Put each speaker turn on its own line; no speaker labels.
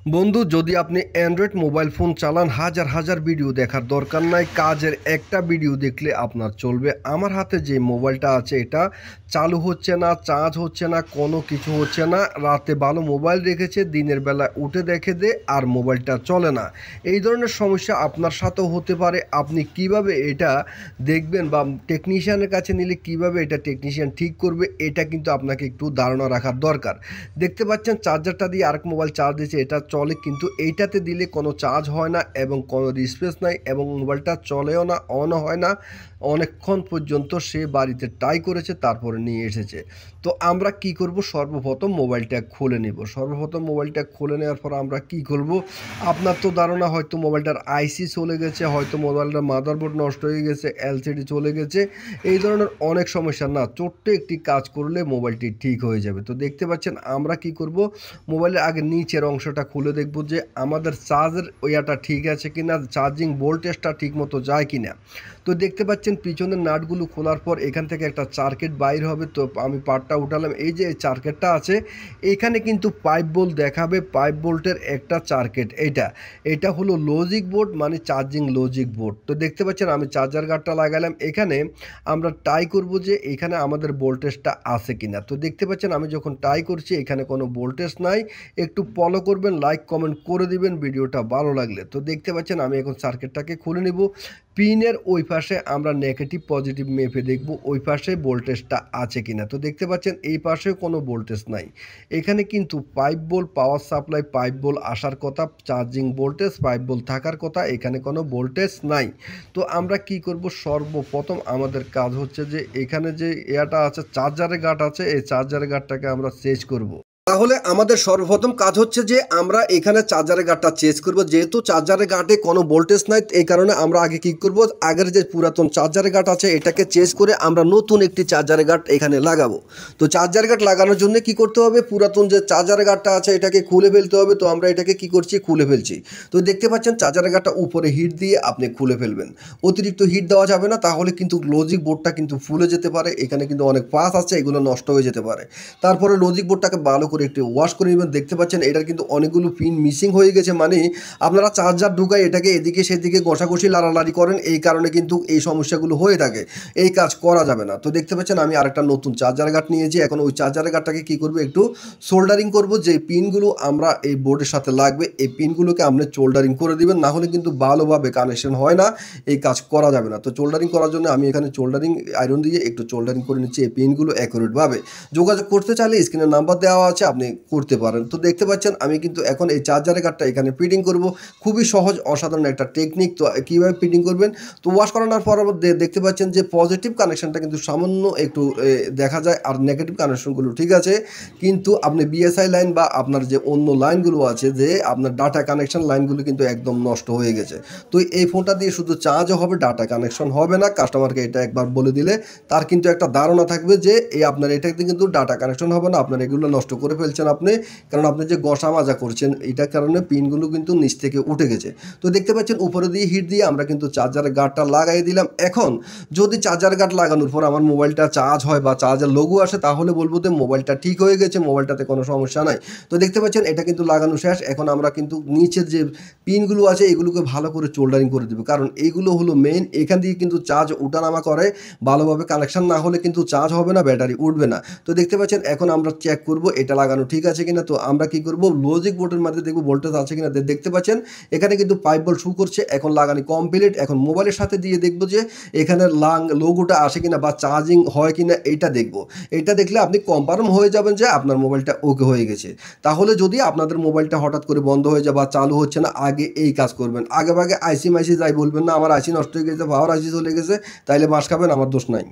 বন্ধু, যদি আপনি অ্যান্ড্রয়েড মোবাইল ফোন চালান, হাজার হাজার ভিডিও দেখার দরকার নাই। কাজের একটা ভিডিও দেখলে আপনার চলবে। আমার হাতে যে মোবাইলটা আছে এটা চালু হচ্ছে না, চার্জ হচ্ছে না, কোনো কিছু হচ্ছে না। রাতে ভালো মোবাইল রেখেছে, দিনের বেলা উঠে দেখে দে আর মোবাইলটা চলে না। এই ধরনের সমস্যা আপনার সাথেও হতে পারে। আপনি কিভাবে এটা দেখবেন বা টেকনিশিয়ানের কাছে নিলে কিভাবে এটা টেকনিশিয়ান ঠিক করবে, এটা কিন্তু আপনাকে একটু ধারণা রাখার দরকার। দেখতে পাচ্ছেন চার্জারটা দিয়ে আরেক মোবাইল চার্জ দিচ্ছে, এটা চলে, কিন্তু এইটাতে দিলে কোনো চার্জ হয় না এবং কোনো রিস্পেস নাই এবং মোবাইলটা চলেও না, অনও হয় না। অনেকক্ষণ পর্যন্ত সে বাড়িতে ট্রাই করেছে, তারপরে নিয়ে এসেছে। তো আমরা কি করব, সর্বপ্রথম মোবাইলটা খুলে নেব। সর্বপ্রথম মোবাইলটা খুলে নেওয়ার পর আমরা কি করব, আপনার তো ধারণা হয়তো মোবাইলটার আইসি চলে গেছে, হয়তো মোবাইলটার মাদারবোর্ড নষ্ট হয়ে গেছে, এলসিডি চলে গেছে। এই ধরনের অনেক সমস্যা না, ছোট্ট একটি কাজ করলে মোবাইলটি ঠিক হয়ে যাবে। তো দেখতে পাচ্ছেন আমরা কি করব, মোবাইলের আগে নিচের অংশটা খুলে দেখব যে আমাদের চার্জের ওয়াটা ঠিক আছে কিনা, চার্জিং ভোল্টেজটা ঠিক মতো যায় কিনা। তো দেখতে পাচ্ছেন পিছনের নাটগুলো খোলার পর এখান থেকে একটা সার্কিট বাইর হবে। তো আমি পার্টটা উঠালাম, এই যে এই সার্কিটটা আছে এখানে কিন্তু 5 ভোল্ট দেখাবে, 5 ভোল্টের একটা সার্কিট। এটা হলো লজিক বোর্ড, মানে চার্জিং লজিক বোর্ড। তো দেখতে পাচ্ছেন আমি চার্জার গার্ডটা লাগালাম। এখানে আমরা ট্রাই করব যে এখানে আমাদের ভোল্টেজটা আছে কিনা। তো দেখতে পাচ্ছেন আমি যখন ট্রাই করছি এখানে কোনো ভোল্টেজ নাই। একটু ফলো করবেন, লাইক কমেন্ট করে দিবেন ভিডিওটা ভালো লাগলে। তো দেখতে পাচ্ছেন আমি এখন সার্কিটটাকে খুলে নিব। পিনের ওই পাশে আমরা নেগেটিভ পজিটিভ মেপে দেখব ওই পাশে ভোল্টেজটা আছে কিনা। তো দেখতে পাচ্ছেন এই পাশেও কোনো ভোল্টেজ নাই। এখানে কিন্তু 5 ভোল্ট পাওয়ার সাপ্লাই, 5 ভোল্ট আসার কথা, চার্জিং ভোল্টেজ 5 ভোল্ট থাকার কথা, এখানে কোনো ভোল্টেজ নাই। তো আমরা কি করব, সর্বপ্রথম আমাদের কাজ হচ্ছে যে এখানে যে এটা আছে চার্জারের গার্ড আছে, এই চার্জারের গার্ডটাকে আমরা চেঞ্জ করব। তাহলে আমাদের সর্বপ্রথম কাজ হচ্ছে যে আমরা এখানে চার্জারের গার্ডটা চেঞ্জ করব। যেহেতু চার্জারের গার্ডে কোনো ভোল্টেজ নাই, এই কারণে আমরা আগে কি করব, আগের যে পুরাতন চার্জারের গার্ড আছে এটাকে চেঞ্জ করে আমরা নতুন একটি চার্জারের গার্ড এখানে লাগাবো। তো চার্জার গার্ড লাগানোর জন্য কি করতে হবে, পুরাতন যে চার্জারের গার্ডটা আছে এটাকে খুলে ফেলতে হবে। তো আমরা এটাকে কি করছি, খুলে ফেলছি। তো দেখতে পাচ্ছেন চার্জারের গার্ডটা উপরে হিট দিয়ে আপনি খুলে ফেলবেন। অতিরিক্ত হিট দেওয়া যাবে না, তাহলে কিন্তু লজিক বোর্ডটা কিন্তু ফুলে যেতে পারে। এখানে কিন্তু অনেক পাস আছে, এগুলো নষ্ট হয়ে যেতে পারে। তারপরে লজিক বোর্ডটাকে ভালো করে একটু ওয়াশ করে নেবেন। দেখতে পাচ্ছেন এটার কিন্তু অনেকগুলো পিন মিসিং হয়ে গেছে, মানে আপনারা চার্জার ঢুকায় এটাকে এদিকে সেদিকে ঘষাঘষি লাড়ালাড়ি করেন, এই কারণে কিন্তু এই সমস্যাগুলো হয়ে থাকে। এই কাজ করা যাবে না। তো দেখতে পাচ্ছেন আমি আরেকটা নতুন চার্জার গার্ড নিয়েছি। এখন ওই চার্জার গার্ডটাকে কি করবো, একটু সোল্ডারিং করব। যে পিনগুলো আমরা এই বোর্ডের সাথে লাগবে এই পিনগুলোকে আপনি সোল্ডারিং করে দিবেন, না হলে কিন্তু ভালোভাবে কানেকশন হয় না, এই কাজ করা যাবে না। তো সোল্ডারিং করার জন্য আমি এখানে সোল্ডারিং আয়রন দিয়ে একটু সোল্ডারিং করে নিচ্ছি এই পিনগুলো অ্যাকুরেটভাবে। যোগাযোগ করতে চাইলে স্ক্রিনে নাম্বার দেওয়া আছে, আপনি করতে পারেন। তো দেখতে পাচ্ছেন আমি কিন্তু এখন এই চার্জারের কার্ডটা এখানে ফিটিং করব। খুবই সহজ অসাধারণ একটা টেকনিক। তো কীভাবে ফিটিং করবেন, তো ওয়াশ করানোর পর দেখতে পাচ্ছেন যে পজিটিভ কানেকশনটা কিন্তু সামান্য একটু দেখা যায়, আর নেগেটিভ কানেকশনগুলো ঠিক আছে। কিন্তু আপনি বিএসআই লাইন বা আপনার যে অন্য লাইনগুলো আছে, যে আপনার ডাটা কানেকশন লাইনগুলো কিন্তু একদম নষ্ট হয়ে গেছে। তো এই ফোনটা দিয়ে শুধু চার্জও হবে, ডাটা কানেকশন হবে না। কাস্টমারকে এটা একবার বলে দিলে তার কিন্তু একটা ধারণা থাকবে যে এই আপনার এটাতে কিন্তু ডাটা কানেকশন হবে না, আপনার এগুলো নষ্ট করে ফেলছেন আপনি। কারণ আপনি যে ঘষা মাজা করছেন এটার কারণে পিনগুলো কিন্তু নিচ থেকে উঠে গেছে। তো দেখতে পাচ্ছেন উপরে দিয়ে হিট দিয়ে আমরা কিন্তু চার্জারের গার্ডটা লাগাই দিলাম। এখন যদি চার্জার গার্ড লাগানোর পর আমার মোবাইলটা চার্জ হয় বা চার্জার লোগো আসে, তাহলে বলবো যে মোবাইলটা ঠিক হয়ে গেছে, মোবাইলটাতে কোনো সমস্যা নাই। তো দেখতে পাচ্ছেন এটা কিন্তু লাগানো শেষ। এখন আমরা কিন্তু নিচের যে পিনগুলো আছে এগুলোকে ভালো করে সোল্ডারিং করে দেবো, কারণ এইগুলো হলো মেইন। এখান দিয়ে কিন্তু চার্জ ওঠানামা করে, ভালোভাবে কানেকশন না হলে কিন্তু চার্জ হবে না, ব্যাটারি উঠবে না। তো দেখতে পাচ্ছেন এখন আমরা চেক করব এটা লাগানো ঠিক আছে কিনা। তো আমরা কি করব, লজিক বোর্ডের মধ্যে দেখব ভোল্টেজ আছে কিনা। দেখতে পাচ্ছেন এখানে কিন্তু 5 ভোল্ট শু করছে। এখন লাগানো কমপ্লিট। এখন মোবাইলের সাথে দিয়ে দেখব যে এখানে লোগোটা আসে কিনা বা চার্জিং হয় কিনা, এইটা দেখব। এটা দেখলে আপনি কনফার্ম হয়ে যাবেন যে আপনার মোবাইলটা ওকে হয়ে গেছে। তাহলে যদি আপনাদের মোবাইলটা হঠাৎ করে বন্ধ হয়ে যায় বা চালু হচ্ছে না, আগে এই কাজ করবেন। আগে ভাগে আইসি মাইসি যাই বলবেন না, আমার আইসি নষ্ট হয়ে গেছে, পাওয়ার আইসি চলে গেছে, তাইলে মাস খাবেন, আমার দোষ নাই।